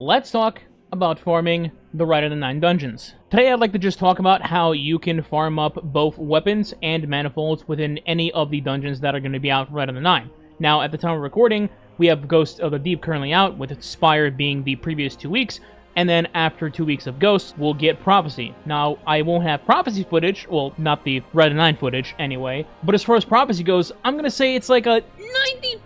Let's talk about farming the Rite of the 9 dungeons. Today I'd like to just talk about how you can farm up both weapons and manifolds within any of the dungeons that are going to be out for Rite of the 9. Now, at the time of recording, we have Ghost of the Deep currently out, with Spire being the previous 2 weeks, and then after 2 weeks of Ghosts, we'll get Prophecy. Now, I won't have Prophecy footage, well, not the Rite of the 9 footage, anyway, but as far as Prophecy goes, I'm gonna say it's like a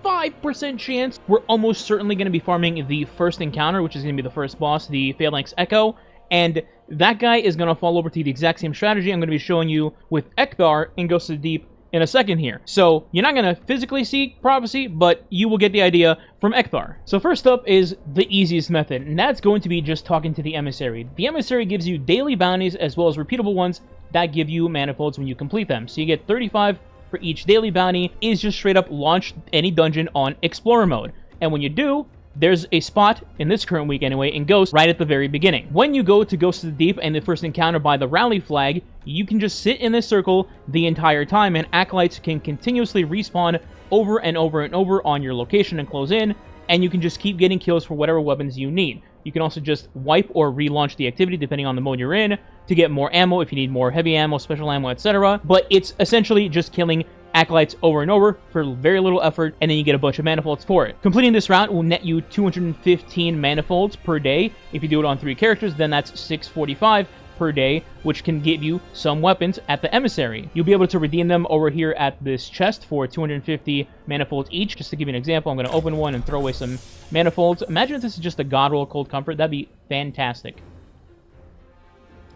95% chance we're almost certainly going to be farming the first encounter, which is going to be the first boss, the Phalanx Echo, and that guy is going to fall over to the exact same strategy I'm going to be showing you with Ekthar in Ghost of the Deep in a second here. So, you're not going to physically see Prophecy, but you will get the idea from Ekthar. So first up is the easiest method, and that's going to be just talking to the Emissary. The Emissary gives you daily bounties as well as repeatable ones that give you manifolds when you complete them. So you get 35 for each daily bounty, is just straight up launch any dungeon on Explorer mode. And when you do, there's a spot, in this current week anyway, in Ghost, right at the very beginning. When you go to Ghost of the Deep and the first encounter by the rally flag, you can just sit in this circle the entire time, and Acolytes can continuously respawn over and over and over on your location and close in, and you can just keep getting kills for whatever weapons you need. You can also just wipe or relaunch the activity depending on the mode you're in to get more ammo if you need more heavy ammo, special ammo, etc. But it's essentially just killing Acolytes over and over for very little effort, and then you get a bunch of manifolds for it. Completing this route will net you 215 manifolds per day. If you do it on 3 characters, then that's 645 per day, which can give you some weapons at the Emissary. You'll be able to redeem them over here at this chest for 250 manifolds each. Just to give you an example, I'm going to open one and throw away some manifolds. Imagine if this is just a God Roll Cold Comfort. That'd be fantastic.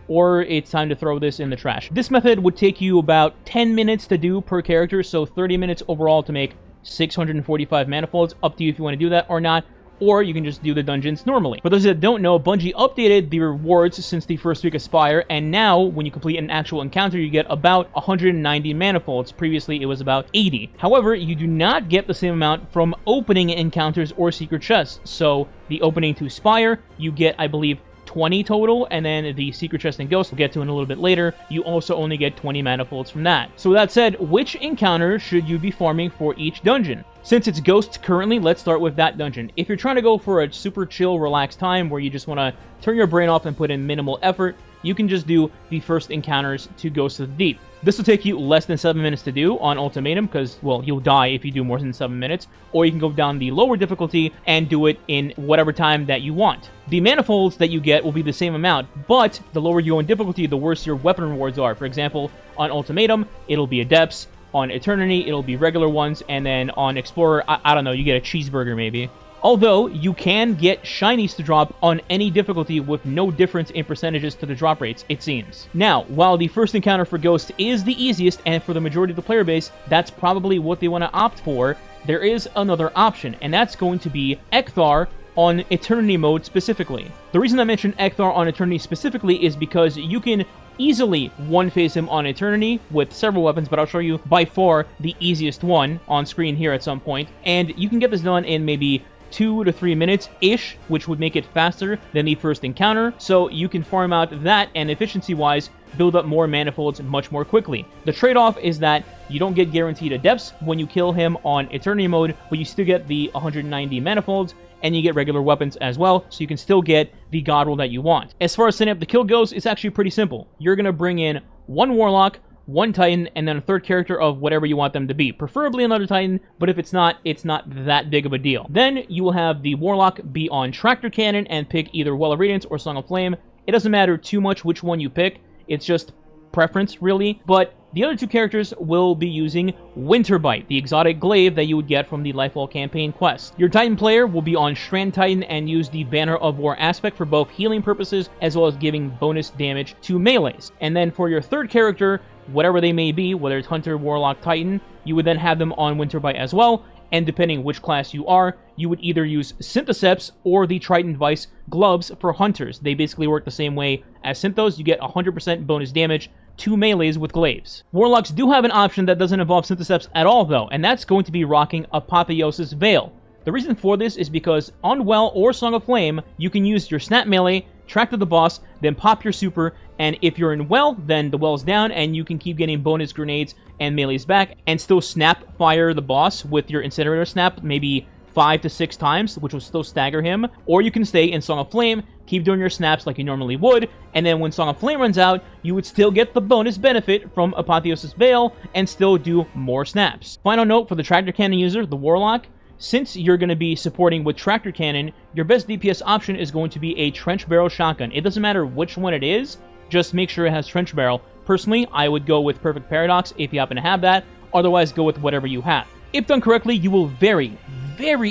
Or it's time to throw this in the trash. This method would take you about 10 minutes to do per character, so 30 minutes overall to make 645 manifolds. Up to you if you want to do that or not, or you can just do the dungeons normally. For those that don't know, Bungie updated the rewards since the first week of Spire, and now, when you complete an actual encounter, you get about 190 manifolds. Previously, it was about 80. However, you do not get the same amount from opening encounters or secret chests. So, the opening to Spire, you get, I believe, 20 total, and then the secret chest and Ghost we'll get to in a little bit later, you also only get 20 manifolds from that. So with that said, which encounter should you be farming for each dungeon? Since it's Ghost currently, let's start with that dungeon. If you're trying to go for a super chill, relaxed time where you just want to turn your brain off and put in minimal effort, you can just do the first encounters to Ghost of the Deep. This will take you less than 7 minutes to do on Ultimatum, because, well, you'll die if you do more than 7 minutes, or you can go down the lower difficulty and do it in whatever time that you want. The manifolds that you get will be the same amount, but the lower you go in difficulty, the worse your weapon rewards are. For example, on Ultimatum, it'll be Adepts, on Eternity, it'll be regular ones, and then on Explorer, I don't know, you get a cheeseburger maybe. Although, you can get shinies to drop on any difficulty with no difference in percentages to the drop rates, it seems. Now, while the first encounter for Ghost is the easiest, and for the majority of the player base, that's probably what they want to opt for, there is another option, and that's going to be Ekthar on Eternity mode specifically. The reason I mentioned Ekthar on Eternity specifically is because you can easily one-phase him on Eternity with several weapons, but I'll show you by far the easiest one on screen here at some point, and you can get this done in maybe 2 to 3 minutes-ish, which would make it faster than the first encounter, so you can farm out that, and efficiency-wise, build up more manifolds much more quickly. The trade-off is that you don't get guaranteed Adepts when you kill him on Eternity mode, but you still get the 190 manifolds, and you get regular weapons as well, so you can still get the God Roll that you want. As far as setting up the kill goes, it's actually pretty simple. You're going to bring in 1 Warlock, 1 Titan, and then a third character of whatever you want them to be. Preferably another Titan, but if it's not that big of a deal. Then you will have the Warlock be on Tractor Cannon and pick either Well of Radiance or Song of Flame. It doesn't matter too much which one you pick, it's just preference really, but the other 2 characters will be using Winterbite, the exotic glaive that you would get from the Lifewall campaign quest. Your Titan player will be on Strand Titan and use the Banner of War aspect for both healing purposes as well as giving bonus damage to melees. And then for your third character, whatever they may be, whether it's Hunter, Warlock, Titan, you would then have them on Winterbite as well, and depending which class you are, you would either use Synthoceps or the Trident Vice gloves for Hunters. They basically work the same way as Synthos. You get 100% bonus damage to melees with glaives. Warlocks do have an option that doesn't involve Synthoceps at all though, and that's going to be rocking Apotheosis Veil. The reason for this is because on Well or Song of Flame, you can use your Snap Melee, track to the boss, then pop your super, and if you're in Well, then the Well's down, and you can keep getting bonus grenades and melees back, and still snap fire the boss with your Incinerator Snap, maybe 5 to 6 times, which will still stagger him, or you can stay in Song of Flame, keep doing your snaps like you normally would, and then when Song of Flame runs out, you would still get the bonus benefit from Apotheosis Veil and still do more snaps. Final note for the Tractor Cannon user, the Warlock, since you're going to be supporting with Tractor Cannon, your best DPS option is going to be a Trench Barrel Shotgun. It doesn't matter which one it is, just make sure it has Trench Barrel. Personally, I would go with Perfect Paradox if you happen to have that, otherwise go with whatever you have. If done correctly, you will very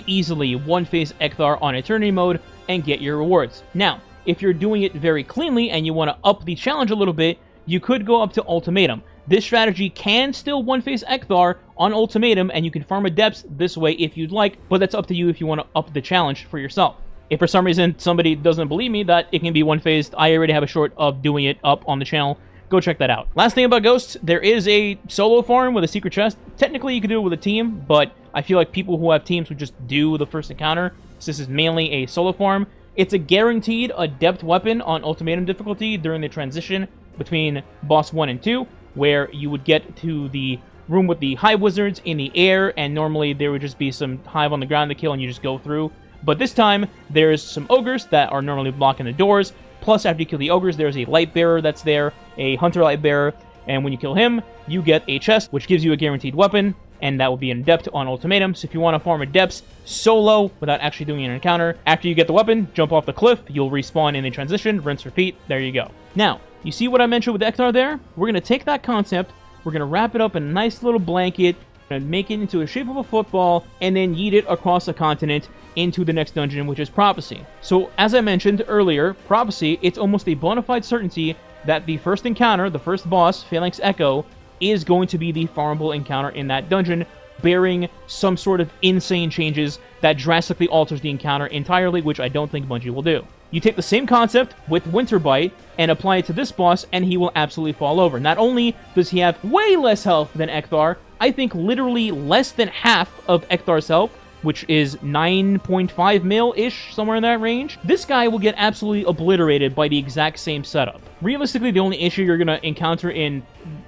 easily one-phase Ekthar on Eternity mode and get your rewards. Now, if you're doing it very cleanly and you want to up the challenge a little bit, you could go up to Ultimatum. This strategy can still one-phase Ekthar on Ultimatum, and you can farm Adepts this way if you'd like, but that's up to you if you want to up the challenge for yourself. If for some reason somebody doesn't believe me that it can be one-phased, I already have a short of doing it up on the channel. Go check that out. Last thing about Ghosts, there is a solo farm with a secret chest. Technically, you could do it with a team, but I feel like people who have teams would just do the first encounter, so this is mainly a solo farm. It's a guaranteed Adept weapon on Ultimatum difficulty during the transition between Boss 1 and 2, where you would get to the room with the Hive Wizards in the air, and normally there would just be some Hive on the ground to kill, and you just go through. But this time, there's some Ogres that are normally blocking the doors, plus after you kill the Ogres, there's a Light Bearer that's there, a Hunter Light Bearer, and when you kill him, you get a chest, which gives you a guaranteed weapon, and that will be an Adept on Ultimatum. So if you want to farm Adepts solo without actually doing an encounter, after you get the weapon, jump off the cliff, you'll respawn in a transition, rinse, repeat, there you go. Now, you see what I mentioned with Ekthar there? We're going to take that concept, we're going to wrap it up in a nice little blanket, and make it into a shape of a football, and then yeet it across a continent into the next dungeon, which is Prophecy. So, as I mentioned earlier, Prophecy, it's almost a bona fide certainty that the first encounter, the first boss, Phalanx Echo, is going to be the farmable encounter in that dungeon, bearing some sort of insane changes that drastically alters the encounter entirely, which I don't think Bungie will do. You take the same concept with Winterbite and apply it to this boss, and he will absolutely fall over. Not only does he have way less health than Ekthar, I think literally less than half of Ekthar's health, which is 9.5 mil-ish, somewhere in that range. This guy will get absolutely obliterated by the exact same setup. Realistically, the only issue you're going to encounter in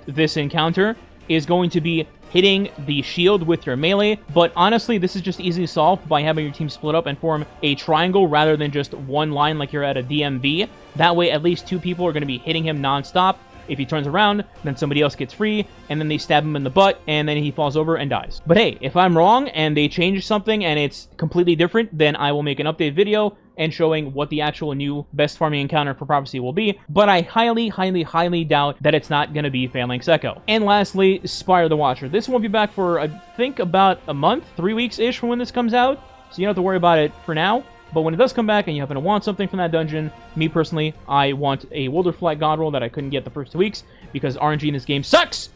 this encounter is going to be hitting the shield with your melee, but honestly, this is just easily solved by having your team split up and form a triangle rather than just one line like you're at a DMV. That way, at least 2 people are going to be hitting him non-stop. If he turns around, then somebody else gets free, and then they stab him in the butt, and then he falls over and dies. But hey, if I'm wrong and they change something and it's completely different, then I will make an update video and showing what the actual new best farming encounter for Prophecy will be, but I highly doubt that it's not going to be Phalanx Echo. And lastly, Spire the Watcher. This won't be back for, I think, about a month, 3 weeks-ish from when this comes out, so you don't have to worry about it for now. But when it does come back and you happen to want something from that dungeon, me personally, I want a Wilderflight God roll that I couldn't get the first 2 weeks because RNG in this game sucks!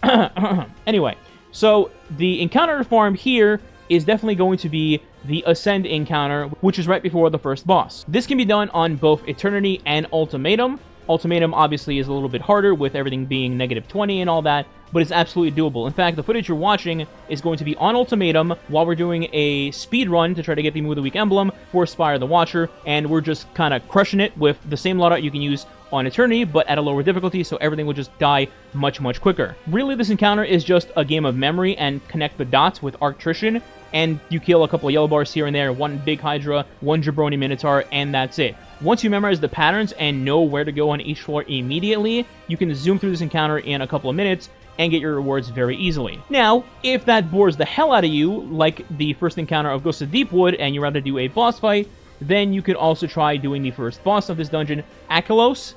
Anyway, so the encounter farm here is definitely going to be the Ascend encounter, which is right before the first boss. This can be done on both Eternity and Ultimatum. Ultimatum obviously is a little bit harder with everything being -20 and all that, but it's absolutely doable. In fact, the footage you're watching is going to be on Ultimatum while we're doing a speed run to try to get the Move of the Week emblem for Spire the Watcher, and we're just kind of crushing it with the same loadout you can use on Eternity, but at a lower difficulty, so everything will just die much quicker. Really, this encounter is just a game of memory and connect the dots with Arctrician, and you kill a couple of yellow bars here and there, one big Hydra, one Jabroni Minotaur, and that's it. Once you memorize the patterns and know where to go on each floor immediately, you can zoom through this encounter in a couple of minutes and get your rewards very easily. Now, if that bores the hell out of you, like the first encounter of Ghosts of Deepwood, and you'd rather do a boss fight, then you could also try doing the first boss of this dungeon, Akelos,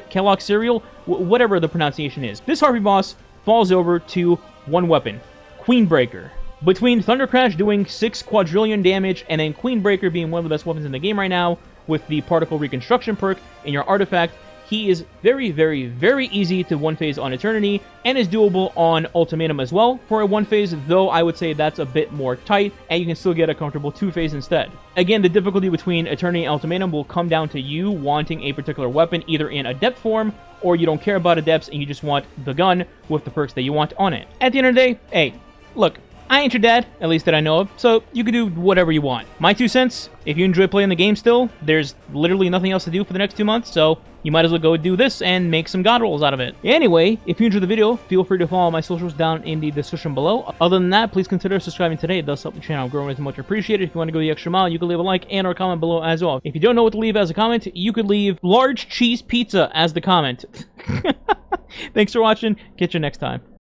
Kellogg Cereal, whatever the pronunciation is. This Harpy boss falls over to one weapon, Queenbreaker. Between Thundercrash doing 6 quadrillion damage and then Queenbreaker being one of the best weapons in the game right now with the Particle Reconstruction perk in your artifact, he is very easy to one-phase on Eternity and is doable on Ultimatum as well for a one-phase, though I would say that's a bit more tight and you can still get a comfortable 2-phase instead. Again, the difficulty between Eternity and Ultimatum will come down to you wanting a particular weapon either in Adept form or you don't care about Adepts and you just want the gun with the perks that you want on it. At the end of the day, hey, look, I ain't your dad, at least that I know of, so you can do whatever you want. My 2 cents, if you enjoy playing the game still, there's literally nothing else to do for the next 2 months, so you might as well go do this and make some god rolls out of it. Anyway, if you enjoyed the video, feel free to follow my socials down in the description below. Other than that, please consider subscribing today. It does help the channel grow, and it's much appreciated. If you want to go the extra mile, you can leave a like and or comment below as well. If you don't know what to leave as a comment, you could leave large cheese pizza as the comment. Thanks for watching. Catch you next time.